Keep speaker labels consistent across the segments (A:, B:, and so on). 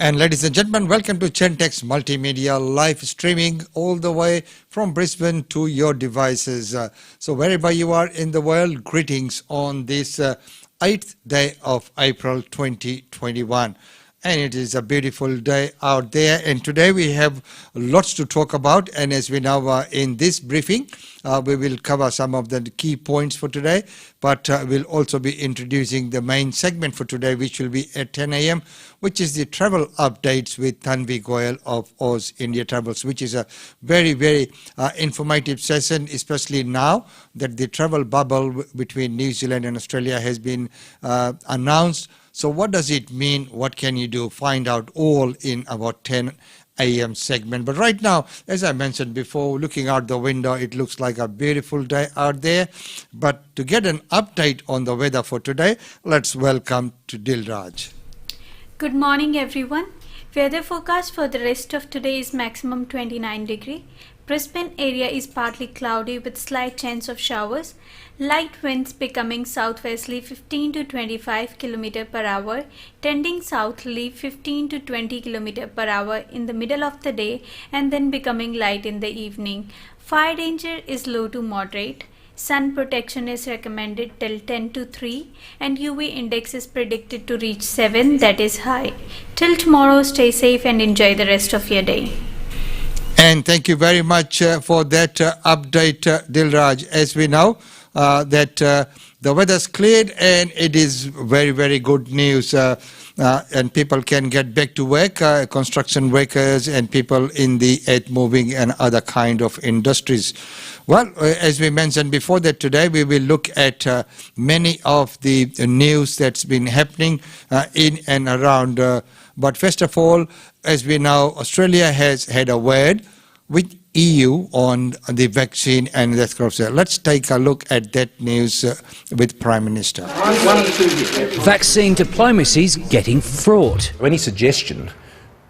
A: And ladies and gentlemen, welcome to Gentex Multimedia live streaming all the way from Brisbane to your devices. So wherever you are in the world, greetings on this 8th day of April 2021. And it is a beautiful day out there. And today we have lots to talk about. And as we now are in this briefing, we will cover some of the key points for today. But we'll also be introducing the main segment for today, which will be at 10 a.m., which is the travel updates with Tanvi Goyal of Oz India Travels, which is a very, very informative session, especially now that the travel bubble between New Zealand and Australia has been announced. So what does it mean? What can you do? Find out all in about 10 a.m. segment. But right now, as I mentioned before, looking out the window, it looks like a beautiful day out there. But to get an update on the weather for today, let's welcome to Dilraj.
B: Good morning, everyone. Weather forecast for the rest of today is maximum 29 degree. Brisbane area is partly cloudy with slight chance of showers. Light winds becoming southwesterly 15 to 25 km per hour, tending southerly 15 to 20 km per hour in the middle of the day and then becoming light in the evening. Fire danger is low to moderate. Sun protection is recommended till 10 to 3 and UV index is predicted to reach 7, that is high. Till tomorrow, stay safe and enjoy the rest of your day.
A: And thank you very much for that update, Dilraj. As we know that the weather's cleared and it is very, very good news. And people can get back to work, construction workers and people in the earth moving and other kind of industries. Well, as we mentioned before that today, we will look at many of the news that's been happening in and around. But first of all, as we know, Australia has had a word with EU on the vaccine and that kind of stuff. Let's take a look at that news with Prime Minister.
C: Vaccine diplomacy's getting fraught.
D: Any suggestion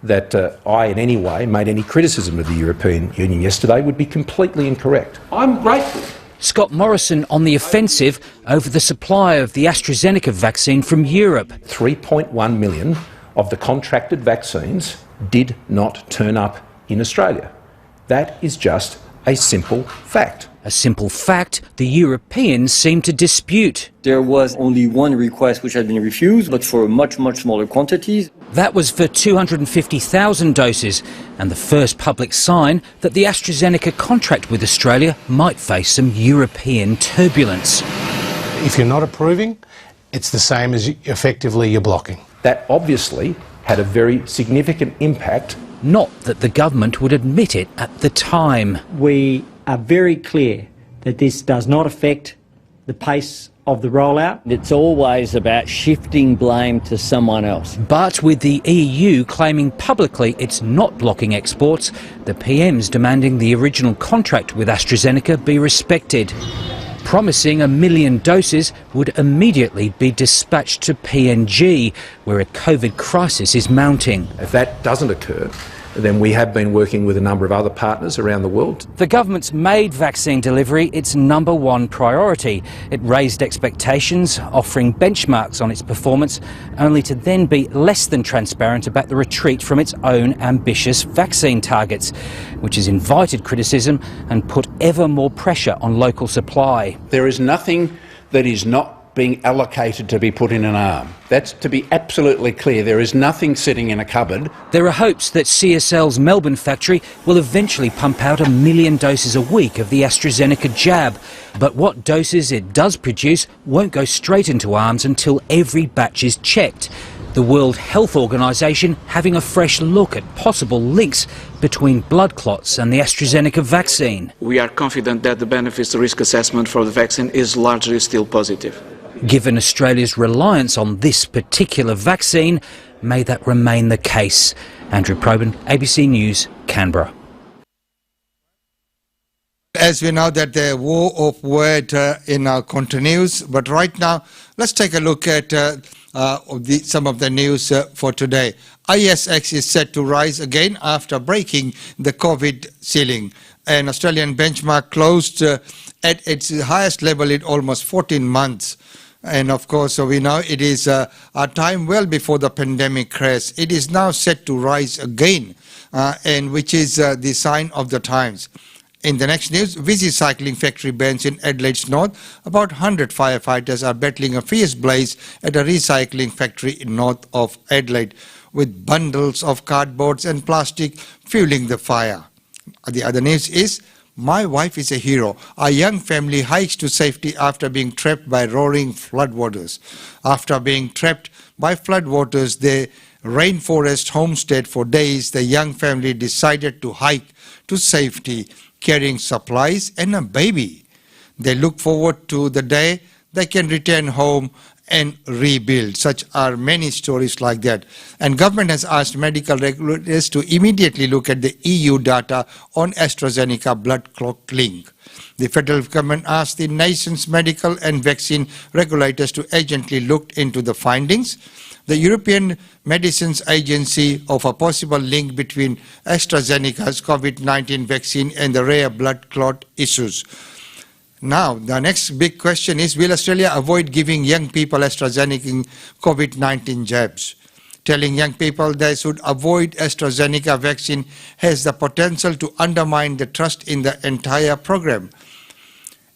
D: that I in any way made any criticism of the European Union yesterday would be completely incorrect. I'm grateful.
C: Scott Morrison on the offensive over the supply of the AstraZeneca vaccine from Europe.
D: 3.1 million of the contracted vaccines did not turn up in Australia. That is just a simple fact.
C: A simple fact the Europeans seem to dispute.
E: There was only one request which had been refused, but for much, much smaller quantities.
C: That was for 250,000 doses, and the first public sign that the AstraZeneca contract with Australia might face some European turbulence.
F: If you're not approving, it's the same as effectively you're blocking.
D: That obviously had a very significant impact.
C: Not that the government would admit it at the time.
G: We are very clear that this does not affect the pace of the rollout.
H: It's always about shifting blame to someone else.
C: But with the EU claiming publicly it's not blocking exports, the PM's demanding the original contract with AstraZeneca be respected. Promising 1 million doses would immediately be dispatched to PNG, where a COVID crisis is mounting.
D: If that doesn't occur, then we have been working with a number of other partners around the world.
C: The government's made vaccine delivery its #1 priority. It raised expectations, offering benchmarks on its performance, only to then be less than transparent about the retreat from its own ambitious vaccine targets, which has invited criticism and put ever more pressure on local supply.
I: There is nothing that is not being allocated to be put in an arm. That's to be absolutely clear. There is nothing sitting in a cupboard.
C: There are hopes that CSL's Melbourne factory will eventually pump out 1 million doses a week of the AstraZeneca jab. But what doses it does produce won't go straight into arms until every batch is checked. The World Health Organization having a fresh look at possible links between blood clots and the AstraZeneca vaccine.
J: We are confident that the benefits-risk assessment for the vaccine is largely still positive.
C: Given Australia's reliance on this particular vaccine, may that remain the case. Andrew Probyn, ABC News, Canberra.
A: As we know that the war of word continues, but right now let's take a look at some of the news for today. ISX is set to rise again after breaking the COVID ceiling. An Australian benchmark closed at its highest level in almost 14 months. And of course, we know it is a time well before the pandemic crash. It is now set to rise again, and which is the sign of the times. In the next news, Visy Cycling Factory burns in Adelaide's north. About 100 firefighters are battling a fierce blaze at a recycling factory north of Adelaide, with bundles of cardboards and plastic fueling the fire. The other news is, my wife is a hero. A young family hikes to safety after being trapped by roaring floodwaters. After being trapped by floodwaters, the rainforest homestead for days, the young family decided to hike to safety, carrying supplies and a baby. They look forward to the day they can return home and rebuild. Such are many stories like that. And government has asked medical regulators to immediately look at the EU data on AstraZeneca blood clot link. The federal government asked the nation's medical and vaccine regulators to urgently look into the findings. The European Medicines Agency of a possible link between AstraZeneca's COVID-19 vaccine and the rare blood clot issues. Now, the next big question is, will Australia avoid giving young people AstraZeneca COVID-19 jabs? Telling young people they should avoid AstraZeneca vaccine has the potential to undermine the trust in the entire program.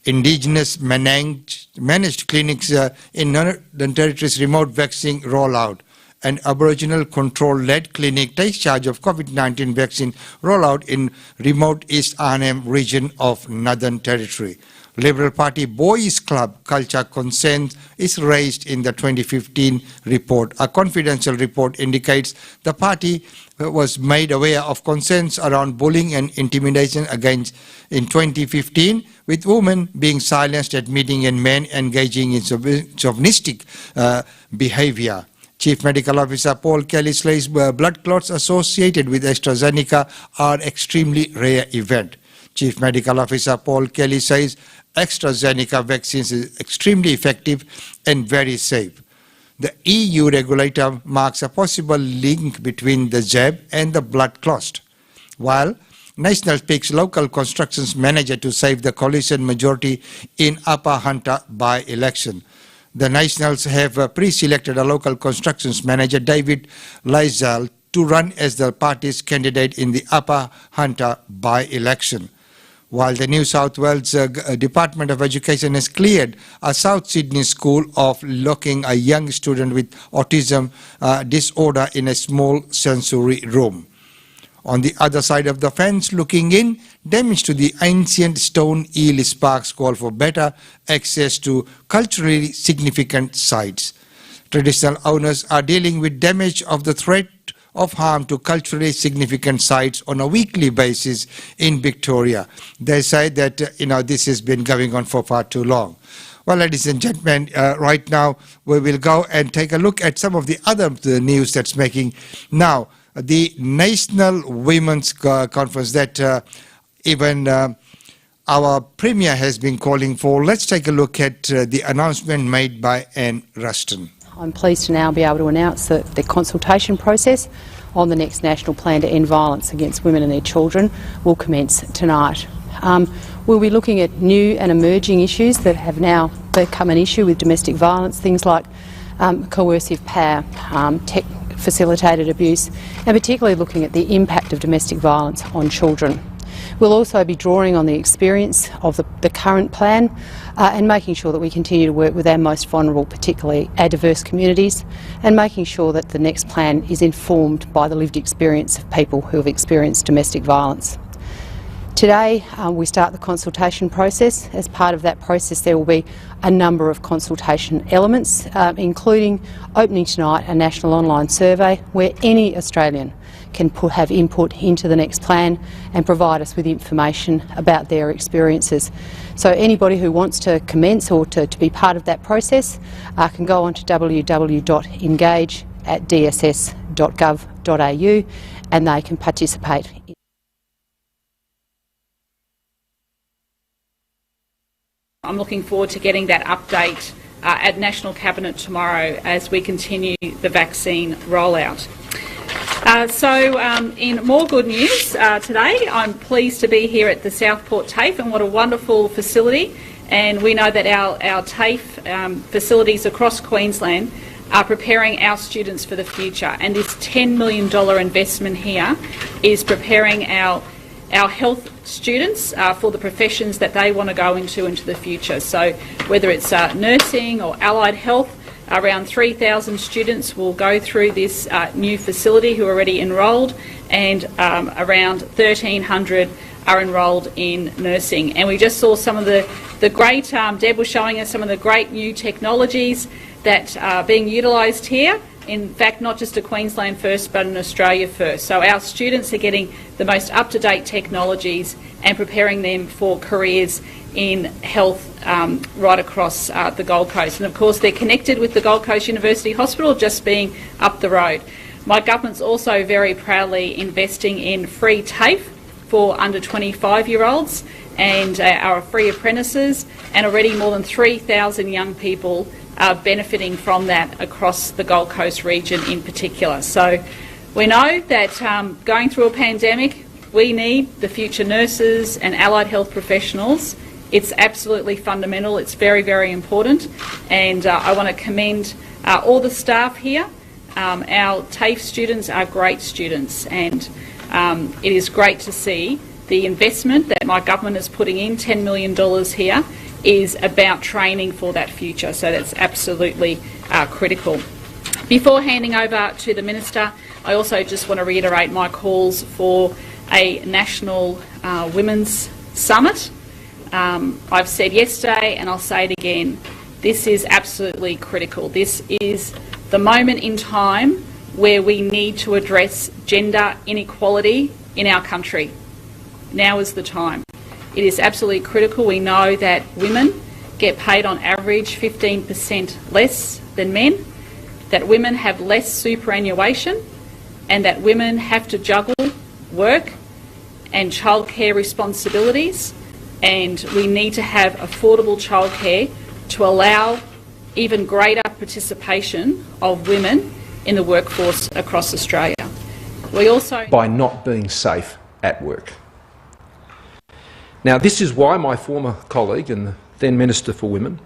A: Indigenous managed clinics in Northern Territory's remote vaccine rollout. An Aboriginal control-led clinic takes charge of COVID-19 vaccine rollout in remote East Arnhem region of Northern Territory. Liberal Party Boys Club culture concerns is raised in the 2015 report. A confidential report indicates the party was made aware of concerns around bullying and intimidation against in 2015, with women being silenced at meeting and men engaging in chauvinistic behavior. Chief Medical Officer Paul Kelly says blood clots associated with AstraZeneca are extremely rare event. Chief Medical Officer Paul Kelly says AstraZeneca vaccines is extremely effective and very safe. The EU regulator marks a possible link between the jab and the blood clot, while National picks local constructions manager to save the coalition majority in Upper Hunter by-election. The Nationals have pre-selected a local constructions manager, David Lizal, to run as the party's candidate in the Upper Hunter by-election. While the New South Wales Department of Education has cleared a South Sydney school of locking a young student with autism disorder in a small sensory room. On the other side of the fence, looking in, damage to the ancient stone eel sparks call for better access to culturally significant sites. Traditional owners are dealing with damage of the threat of harm to culturally significant sites on a weekly basis in Victoria. They say that this has been going on for far too long. Well, ladies and gentlemen, right now we will go and take a look at some of the other news that's making now. The National Women's Conference that even our Premier has been calling for. Let's take a look at the announcement made by Anne Ruston.
K: I'm pleased to now be able to announce that the consultation process on the next National Plan to End Violence Against Women and their Children will commence tonight. We'll be looking at new and emerging issues that have now become an issue with domestic violence, things like coercive power, tech-facilitated abuse, and particularly looking at the impact of domestic violence on children. We'll also be drawing on the experience of the current plan and making sure that we continue to work with our most vulnerable, particularly our diverse communities, and making sure that the next plan is informed by the lived experience of people who have experienced domestic violence. Today we start the consultation process. As part of that process there will be a number of consultation elements, including opening tonight a national online survey where any Australian can have input into the next plan and provide us with information about their experiences. So anybody who wants to commence or to be part of that process can go on to www.engage@dss.gov.au and they can participate.
L: I'm looking forward to getting that update at National Cabinet tomorrow as we continue the vaccine rollout. In more good news today, I'm pleased to be here at the Southport TAFE, and what a wonderful facility and we know that our TAFE facilities across Queensland are preparing our students for the future, and this $10 million investment here is preparing our health students for the professions that they want to go into the future. So whether it's nursing or allied health, around 3,000 students will go through this new facility who are already enrolled, and around 1,300 are enrolled in nursing. And we just saw some of the great, Deb was showing us some of the great new technologies that are being utilised here. In fact, not just a Queensland first, but an Australia first. So our students are getting the most up-to-date technologies and preparing them for careers in health right across the Gold Coast. And of course, they're connected with the Gold Coast University Hospital, just being up the road. My government's also very proudly investing in free TAFE for under 25-year-olds and our free apprentices, and already more than 3,000 young people are benefiting from that across the Gold Coast region in particular. So we know that going through a pandemic, we need the future nurses and allied health professionals. It's absolutely fundamental. It's very, very important. And I want to commend all the staff here. Our TAFE students are great students, and it is great to see the investment that my government is putting in, $10 million here, is about training for that future. So that's absolutely critical. Before handing over to the Minister, I also just want to reiterate my calls for a national women's summit. I've said yesterday, and I'll say it again, this is absolutely critical. This is the moment in time where we need to address gender inequality in our country. Now is the time. It is absolutely critical. We know that women get paid on average 15% less than men, that women have less superannuation, and that women have to juggle work and childcare responsibilities, and we need to have affordable childcare to allow even greater participation of women in the workforce across Australia. We also...
D: by not being safe at work. Now, this is why my former colleague and the then Minister for Women,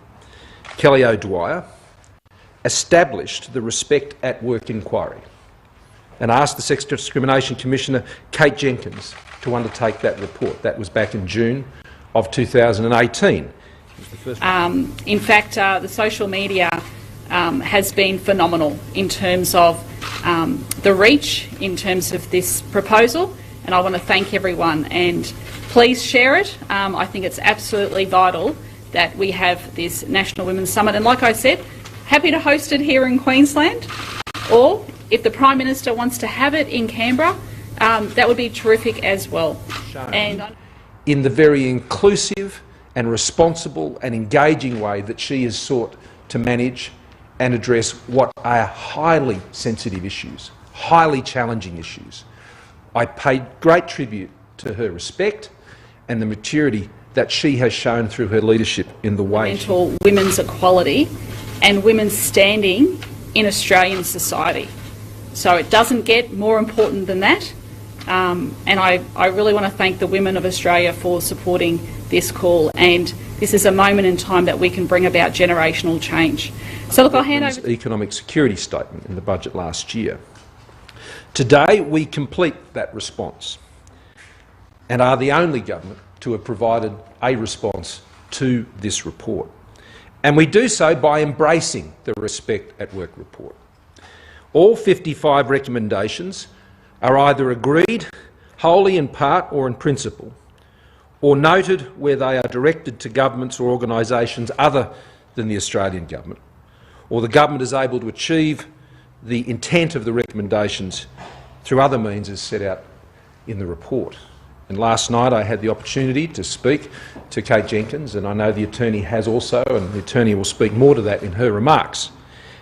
D: Kelly O'Dwyer, established the Respect at Work inquiry and asked the Sex Discrimination Commissioner, Kate Jenkins, to undertake that report. That was back in June of 2018.
L: In fact, the social media has been phenomenal in terms of the reach, in terms of this proposal, and I want to thank everyone, and please share it. I think it's absolutely vital that we have this National Women's Summit, and like I said, happy to host it here in Queensland, or if the Prime Minister wants to have it in Canberra, that would be terrific as well. And
D: in the very inclusive and responsible and engaging way that she has sought to manage and address what are highly sensitive issues, highly challenging issues. I paid great tribute to her respect and the maturity that she has shown through her leadership in the way
L: women's equality and women's standing in Australian society. So it doesn't get more important than that. And I really want to thank the women of Australia for supporting this call, and this is a moment in time that we can bring about generational change. So look, I'll hand over...
D: economic security statement in the budget last year. Today we complete that response and are the only government to have provided a response to this report. And we do so by embracing the Respect at Work report. All 55 recommendations are either agreed wholly in part or in principle, or noted where they are directed to governments or organisations other than the Australian government, or the government is able to achieve the intent of the recommendations through other means as set out in the report. And last night I had the opportunity to speak to Kate Jenkins, and I know the attorney has also, and the attorney will speak more to that in her remarks.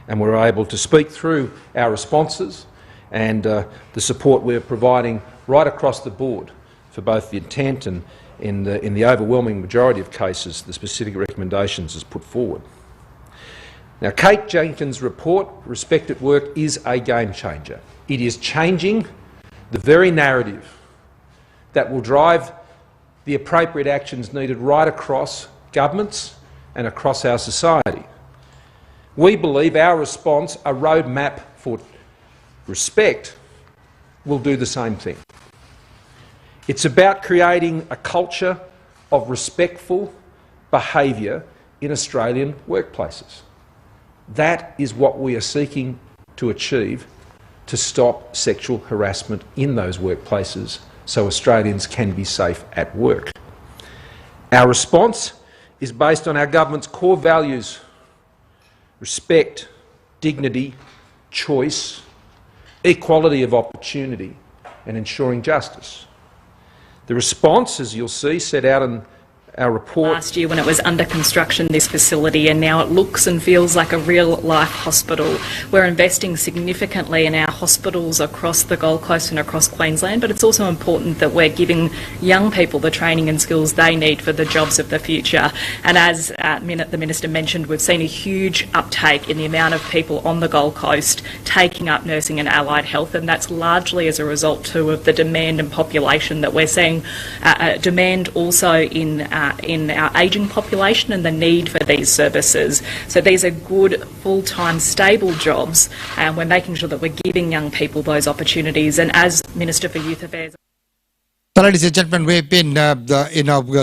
D: And we were able to speak through our responses and the support we're providing right across the board for both the intent and, in the overwhelming majority of cases, the specific recommendations as put forward. Now, Kate Jenkins' report, Respect at Work, is a game changer. It is changing the very narrative that will drive the appropriate actions needed right across governments and across our society. We believe our response, a roadmap for respect, will do the same thing. It's about creating a culture of respectful behaviour in Australian workplaces. That is what we are seeking to achieve to stop sexual harassment in those workplaces so Australians can be safe at work. Our response is based on our government's core values: respect, dignity, choice, equality of opportunity and ensuring justice. The response, as you'll see, set out in our report
M: last year when it was under construction, this facility, and now it looks and feels like a real-life hospital. We're investing significantly in our hospitals across the Gold Coast and across Queensland, but it's also important that we're giving young people the training and skills they need for the jobs of the future. And as the Minister mentioned, we've seen a huge uptake in the amount of people on the Gold Coast taking up nursing and allied health, and that's largely as a result too of the demand and population that we're seeing. Demand also in our ageing population and the need for these services. So these are good, full-time, stable jobs, and we're making sure that we're giving young people those opportunities. And as Minister for Youth Affairs...
A: So, ladies and gentlemen, we've been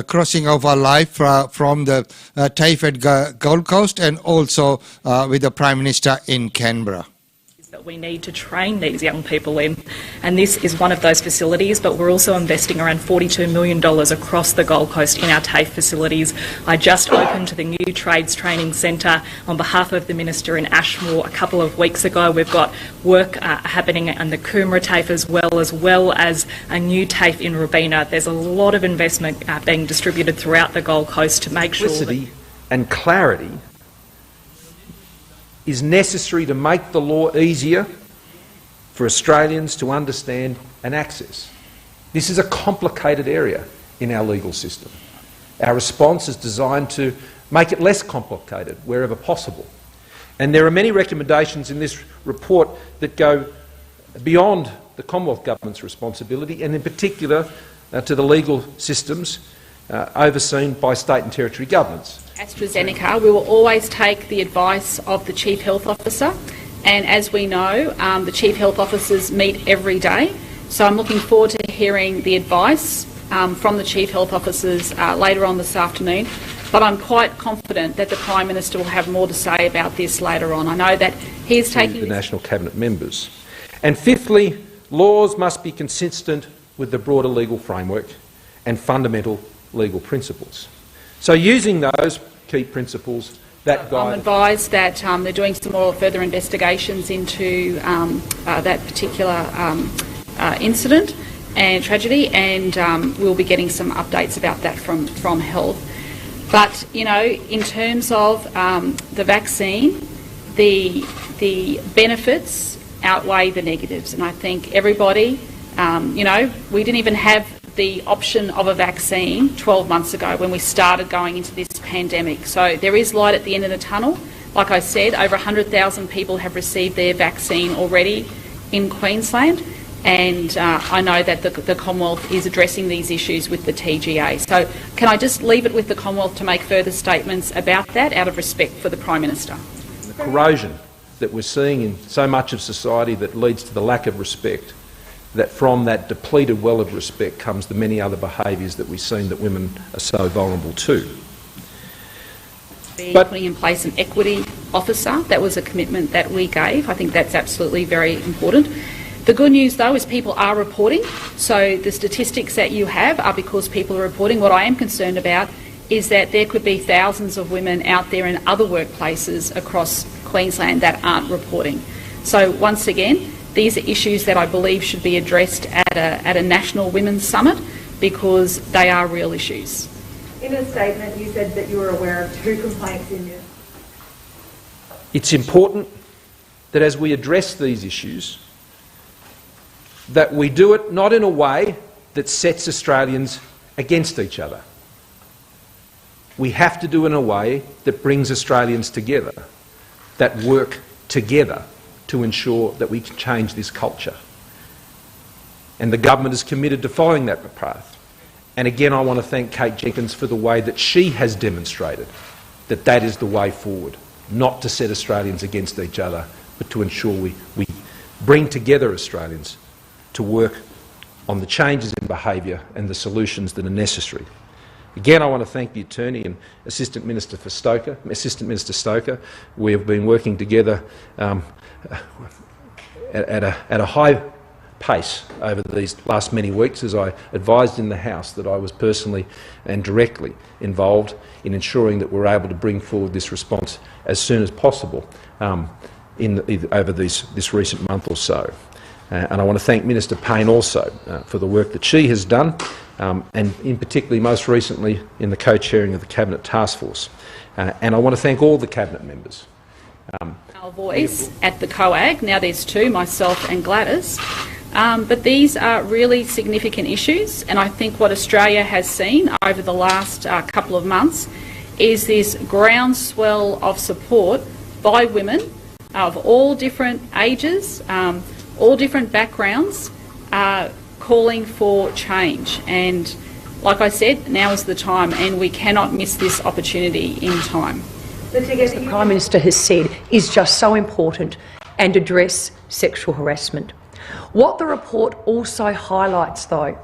A: crossing over live from the TAFE at Gold Coast and also with the Prime Minister in Canberra.
M: That we need to train these young people in, and this is one of those facilities, but we're also investing around $42 million across the Gold Coast in our TAFE facilities. I just opened the new Trades Training Centre on behalf of the Minister in Ashmore a couple of weeks ago. We've got work happening in the Coomera TAFE as well as a new TAFE in Robina. There's a lot of investment being distributed throughout the Gold Coast to make sure that...
D: and clarity is necessary to make the law easier for Australians to understand and access. This is a complicated area in our legal system. Our response is designed to make it less complicated wherever possible. And there are many recommendations in this report that go beyond the Commonwealth Government's responsibility, and in particular to the legal systems overseen by state and territory governments.
L: AstraZeneca, we will always take the advice of the Chief Health Officer, and as we know, the Chief Health Officers meet every day, so I'm looking forward to hearing the advice from the Chief Health Officers later on this afternoon, but I'm quite confident that the Prime Minister will have more to say about this later on. I know that he is taking...
D: the National Cabinet members. And fifthly, laws must be consistent with the broader legal framework and fundamental legal principles. So using those key principles, that guide...
L: I'm advised that they're doing some more further investigations into that particular incident and tragedy, and we'll be getting some updates about that from Health. But, you know, in terms of the vaccine, the benefits outweigh the negatives, and I think everybody, you know, we didn't even have the option of a vaccine 12 months ago when we started going into this pandemic. So there is light at the end of the tunnel. Like I said, over 100,000 people have received their vaccine already in Queensland, and I know that the Commonwealth is addressing these issues with the TGA. So can I just leave it with the Commonwealth to make further statements about that out of respect for the Prime Minister?
D: The corrosion that we're seeing in so much of society that leads to the lack of respect, that from that depleted well of respect comes the many other behaviours that we've seen that women are so vulnerable to.
L: But putting in place an equity officer, that was a commitment that we gave. I think that's absolutely very important. The good news, though, is people are reporting. So the statistics that you have are because people are reporting. What I am concerned about is that there could be thousands of women out there in other workplaces across Queensland that aren't reporting. So once again, these are issues that I believe should be addressed at a National Women's Summit because they are real issues.
N: In a statement, you said that you were aware of 2 complaints in this.
D: It's important that as we address these issues, that we do it not in a way that sets Australians against each other. We have to do it in a way that brings Australians together, that work together to ensure that we can change this culture. And the government is committed to following that path. And again, I want to thank Kate Jenkins for the way that she has demonstrated that that is the way forward, not to set Australians against each other, but to ensure we bring together Australians to work on the changes in behaviour and the solutions that are necessary. Again, I want to thank the Attorney and Assistant Minister Stoker. We have been working together at a high pace over these last many weeks, as I advised in the House that I was personally and directly involved in ensuring that we're able to bring forward this response as soon as possible over this recent month or so. And I want to thank Minister Payne also for the work that she has done, and in particularly most recently in the co-chairing of the Cabinet Task Force. And I want to thank all the Cabinet members.
L: Our voice at the COAG, now there's two, myself and Gladys, but these are really significant issues, and I think what Australia has seen over the last couple of months is this groundswell of support by women of all different ages, all different backgrounds, calling for change. And like I said, now is the time, and we cannot miss this opportunity in time.
O: As the Prime Minister has said, is just so important, and address sexual harassment. What the report also highlights, though,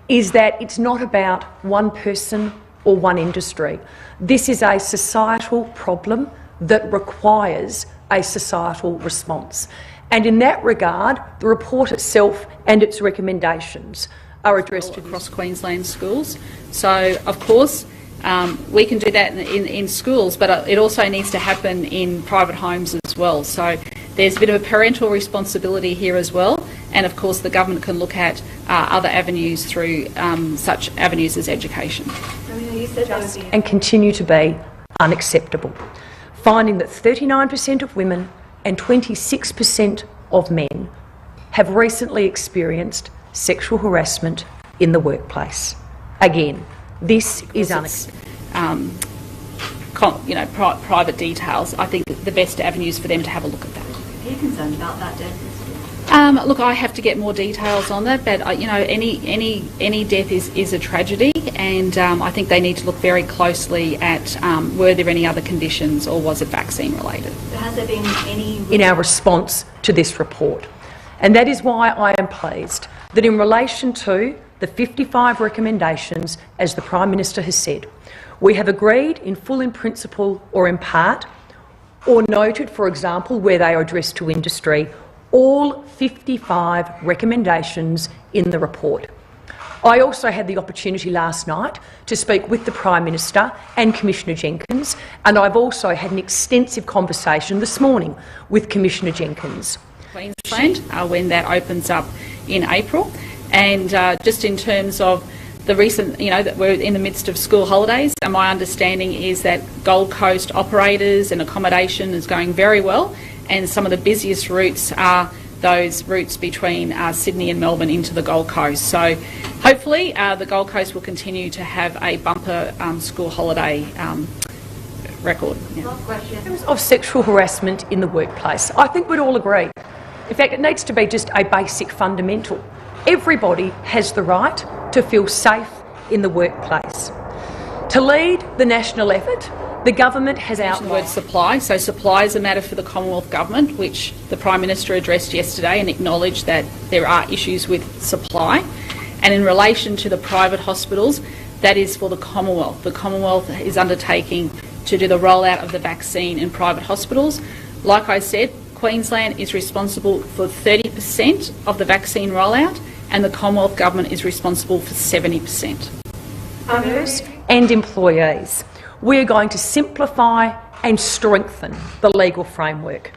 O: is that it's not about one person or one industry. This is a societal problem that requires a societal response. And in that regard, the report itself and its recommendations are addressed
L: across Queensland schools. So, of course, we can do that in schools, but it also needs to happen in private homes as well. So there's a bit of a parental responsibility here as well, and of course the government can look at other avenues through such avenues as education.
O: And continue to be unacceptable, finding that 39% of women and 26% of men have recently experienced sexual harassment in the workplace. Again, this is unacceptable.
L: Private details. I think the best avenues for them to have a look at that.
N: Are you concerned about that, Deb?
L: Look, I have to get more details on that, but any death is a tragedy, and I think they need to look very closely at were there any other conditions or was it vaccine related.
N: Has there been any
O: in our response to this report? And that is why I am pleased that in relation to the 55 recommendations, as the Prime Minister has said, we have agreed in full, in principle or in part, or noted, for example, where they are addressed to industry, all 55 recommendations in the report. I also had the opportunity last night to speak with the Prime Minister and Commissioner Jenkins, and I've also had an extensive conversation this morning with Commissioner Jenkins.
L: Queensland, when that opens up in April, and just in terms of the recent, that we're in the midst of school holidays, and my understanding is that Gold Coast operators and accommodation is going very well, and some of the busiest routes are those routes between Sydney and Melbourne into the Gold Coast. So hopefully the Gold Coast will continue to have a bumper school holiday record.
O: Yeah. In terms of sexual harassment in the workplace, I think we'd all agree. In fact, it needs to be just a basic fundamental. Everybody has the right to feel safe in the workplace. To lead the national effort, the government has outlined
L: the word supply. So supply is a matter for the Commonwealth Government, which the Prime Minister addressed yesterday and acknowledged that there are issues with supply. And in relation to the private hospitals, that is for the Commonwealth. The Commonwealth is undertaking to do the rollout of the vaccine in private hospitals. Like I said, Queensland is responsible for 30% of the vaccine rollout, and the Commonwealth Government is responsible for 70%.
O: And employees. We're going to simplify and strengthen the legal framework.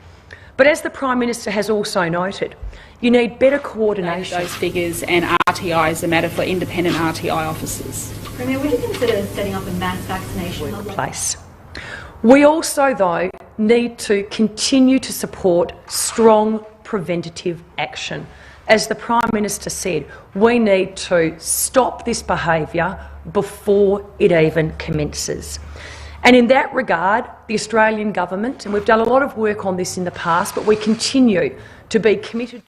O: But as the Prime Minister has also noted, you need better coordination.
L: Those figures, and RTI is a matter for independent RTI officers.
N: Premier, would you consider setting up a mass vaccination
O: workplace? We also, though, need to continue to support strong preventative action. As the Prime Minister said, we need to stop this behaviour before it even commences. And in that regard, the Australian Government, and we've done a lot of work on this in the past, but we continue to be committed.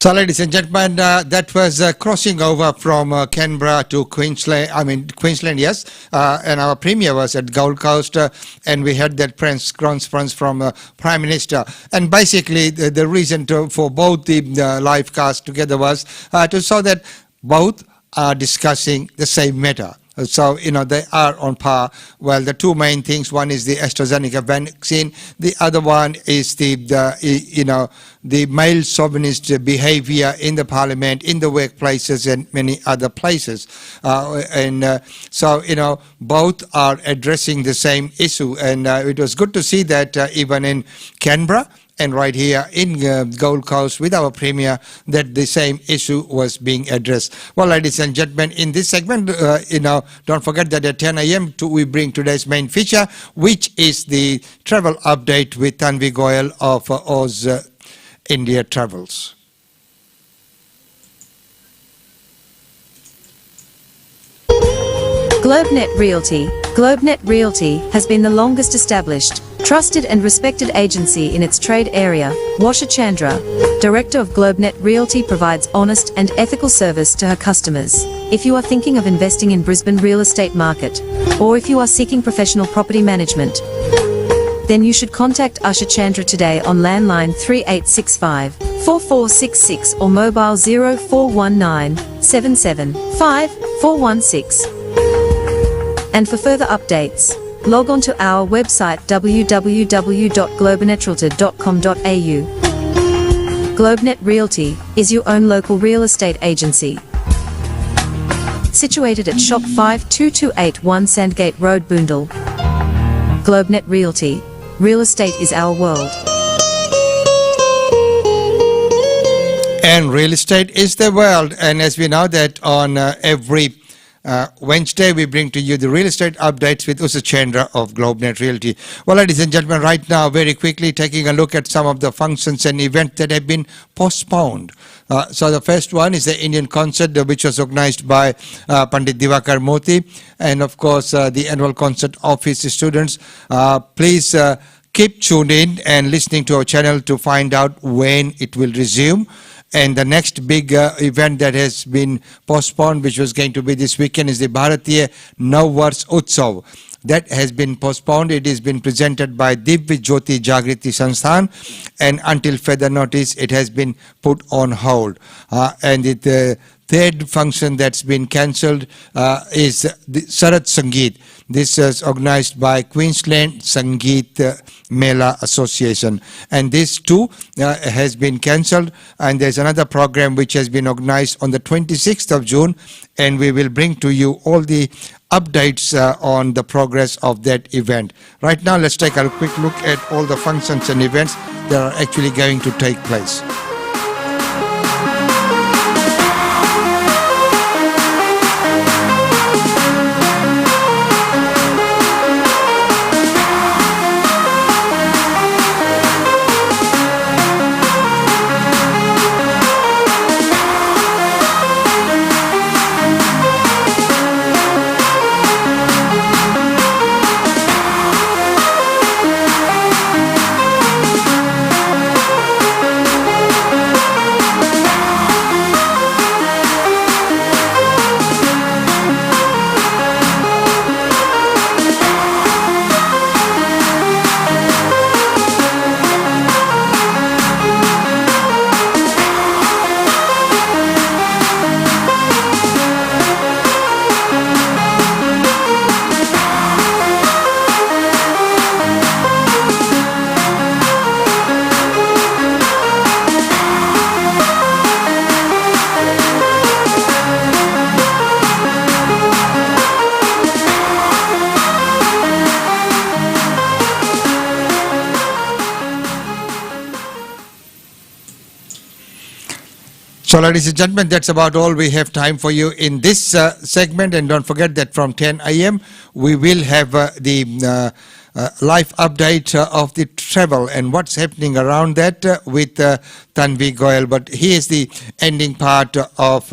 A: So, ladies and gentlemen, that was crossing over from Canberra to Queensland, yes. And our Premier was at Gold Coast, and we had that press conference from Prime Minister. And basically, the reason for both the live cast together was to show that both are discussing the same matter. So, they are on par. Well, the two main things, one is the AstraZeneca vaccine, the other one is the male chauvinist behavior in the parliament, in the workplaces and many other places. So, both are addressing the same issue. And it was good to see that even in Canberra, and right here in Gold Coast with our Premier, that the same issue was being addressed. Well, ladies and gentlemen, in this segment, don't forget that at 10 a.m. we bring today's main feature, which is the travel update with Tanvi Goyal of Oz India Travels.
P: GlobeNet Realty. GlobeNet Realty has been the longest established, trusted and respected agency in its trade area. Washa Chandra, Director of GlobeNet Realty, provides honest and ethical service to her customers. If you are thinking of investing in Brisbane real estate market, or if you are seeking professional property management, then you should contact Usha Chandra today on landline 3865 4466 or mobile 0419 775 416. And for further updates, log on to our website www.globenetralty.com.au. GlobeNet Realty is your own local real estate agency. Situated at Shop 52281 Sandgate Road, Boondall. GlobeNet Realty. Real estate is our world.
A: And real estate is the world. And as we know that on every Wednesday, we bring to you the real estate updates with Usha Chandra of GlobeNet Realty. Well, ladies and gentlemen, right now, very quickly taking a look at some of the functions and events that have been postponed. So the first one is the Indian concert, which was organized by Pandit Divakar Moti, and of course the annual concert of his students. Please keep tuned in and listening to our channel to find out when it will resume. And the next big event that has been postponed, which was going to be this weekend, is the Bharatiya Navvars Utsav. That has been postponed. It has been presented by Divya Jyoti Jagriti Sansthan, and until further notice, it has been put on hold. And the third function that's been cancelled is the Sarat Sangeet. This is organized by Queensland Sangeet Mela Association, and this too has been cancelled. And there's another program which has been organized on the 26th of June, and we will bring to you all the updates on the progress of that event. Right now, let's take a quick look at all the functions and events that are actually going to take place. So, ladies and gentlemen, that's about all we have time for you in this segment. And don't forget that from 10 a.m. we will have the live update of the travel and what's happening around that with Tanvi Goyal. But here's the ending part of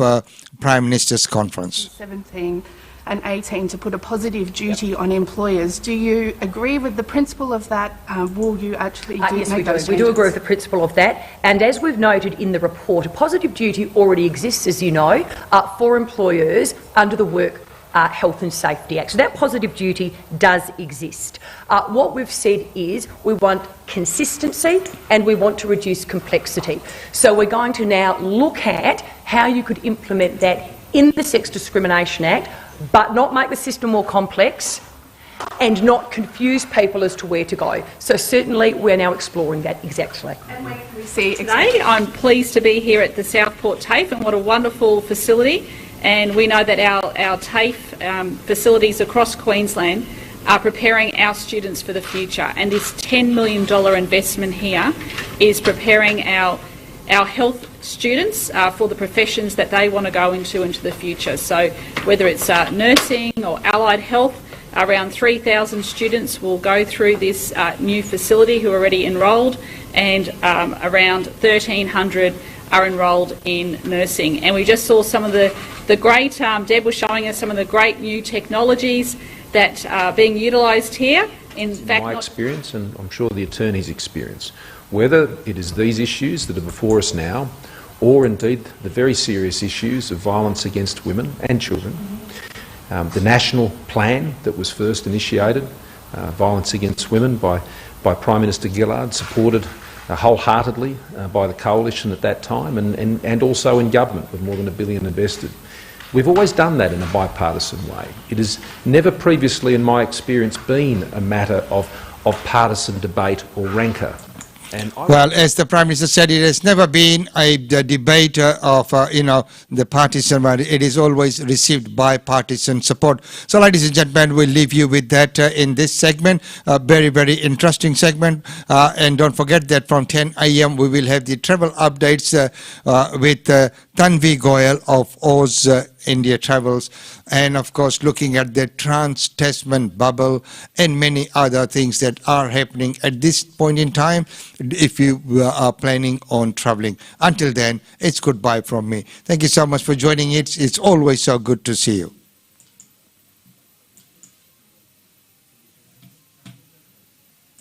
A: Prime Minister's conference.
Q: 17 and 18 to put a positive duty on employers. Do you agree with the principle of that? Will you actually
O: yes,
Q: make those changes?
O: We do agree with the principle of that. And as we've noted in the report, a positive duty already exists, as you know, for employers under the Work Health and Safety Act. So that positive duty does exist. What we've said is we want consistency and we want to reduce complexity. So we're going to now look at how you could implement that in the Sex Discrimination Act, but not make the system more complex and not confuse people as to where to go. So certainly we're now exploring that exactly.
Q: And when can we see
L: Today I'm pleased to be here at the Southport TAFE, and what a wonderful facility. And we know that our TAFE facilities across Queensland are preparing our students for the future, and this $10 million investment here is preparing our health students for the professions that they want to go into the future. So whether it's nursing or allied health, around 3,000 students will go through this new facility who are already enrolled, and around 1,300 are enrolled in nursing. And we just saw some of the great, Deb was showing us some of the great new technologies that are being utilised here. In fact,
D: my experience, and I'm sure the attorney's experience, whether it is these issues that are before us now, or indeed the very serious issues of violence against women and children, the national plan that was first initiated, violence against women, by Prime Minister Gillard, supported wholeheartedly by the coalition at that time, and also in government with more than $1 billion invested. We've always done that in a bipartisan way. It has never previously, in my experience, been a matter of partisan debate or rancour.
A: Well, as the Prime Minister said, it has never been a debate of, the partisan, but it is always received bipartisan support. So, ladies and gentlemen, we'll leave you with that in this segment, a very, very interesting segment. And don't forget that from 10 a.m. we will have the travel updates with Tanvi Goyal of Oz India Travels, and of course looking at the Trans-Tasman bubble and many other things that are happening at this point in time if you are planning on traveling. Until then, it's goodbye from me. Thank you so much for joining. It's always so good to see you.